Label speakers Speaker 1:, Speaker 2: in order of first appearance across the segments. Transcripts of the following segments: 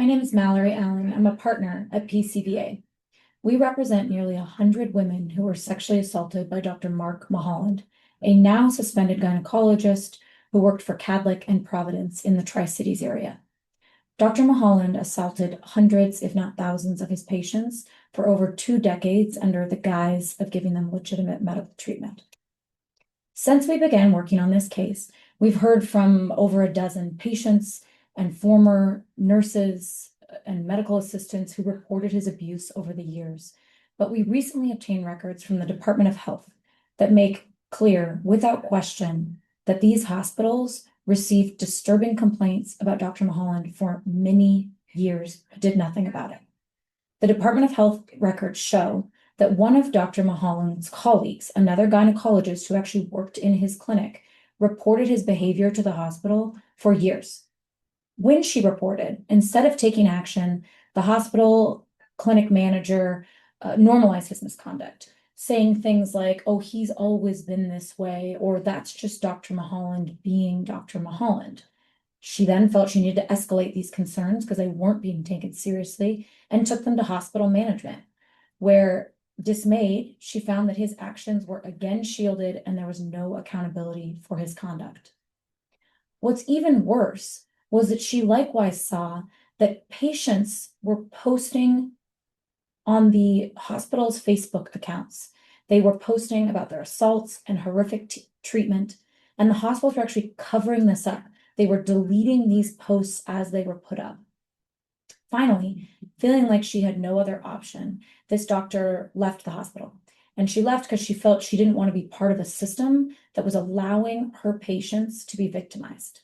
Speaker 1: My name is Mallory Allen. I'm a partner at PCVA. We represent nearly 100 women who were sexually assaulted by Dr. Mark Mulholland, a now suspended gynecologist who worked for Cadlick and Providence in the Tri-Cities area. Dr. Mulholland assaulted hundreds, if not thousands, of his patients for over 2 decades under the guise of giving them legitimate medical treatment. Since we began working on this case, we've heard from over a dozen patients and former nurses and medical assistants who reported his abuse over the years. But we recently obtained records from the Department of Health that make clear, without question, that these hospitals received disturbing complaints about Dr. Mulholland for many years, but did nothing about it. The Department of Health records show that one of Dr. Mulholland's colleagues, another gynecologist who actually worked in his clinic, reported his behavior to the hospital for years. When she reported, instead of taking action, the hospital clinic manager normalized his misconduct, saying things like, oh, he's always been this way, or that's just Dr. Mulholland being Dr. Mulholland. She then felt she needed to escalate these concerns because they weren't being taken seriously and took them to hospital management, where, dismayed, she found that his actions were again shielded and there was no accountability for his conduct. What's even worse was that she likewise saw that patients were posting on the hospital's Facebook accounts. They were posting about their assaults and horrific treatment, and the hospitals were actually covering this up. They were deleting these posts as they were put up. Finally, feeling like she had no other option, this doctor left the hospital. And she left because she felt she didn't want to be part of a system that was allowing her patients to be victimized.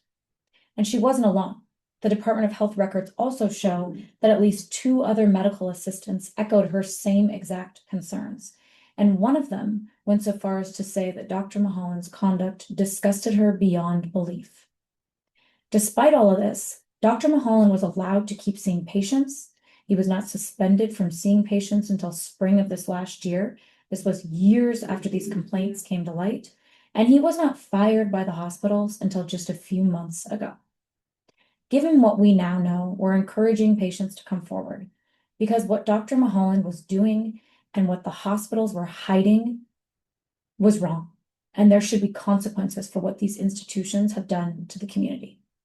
Speaker 1: And she wasn't alone. The Department of Health records also show that at least 2 other medical assistants echoed her same exact concerns. And one of them went so far as to say that Dr. Mulholland's conduct disgusted her beyond belief. Despite all of this, Dr. Mulholland was allowed to keep seeing patients. He was not suspended from seeing patients until spring of this last year. This was years after these complaints came to light. And he was not fired by the hospitals until just a few months ago. Given what we now know, we're encouraging patients to come forward because what Dr. Mulholland was doing and what the hospitals were hiding was wrong. And there should be consequences for what these institutions have done to the community.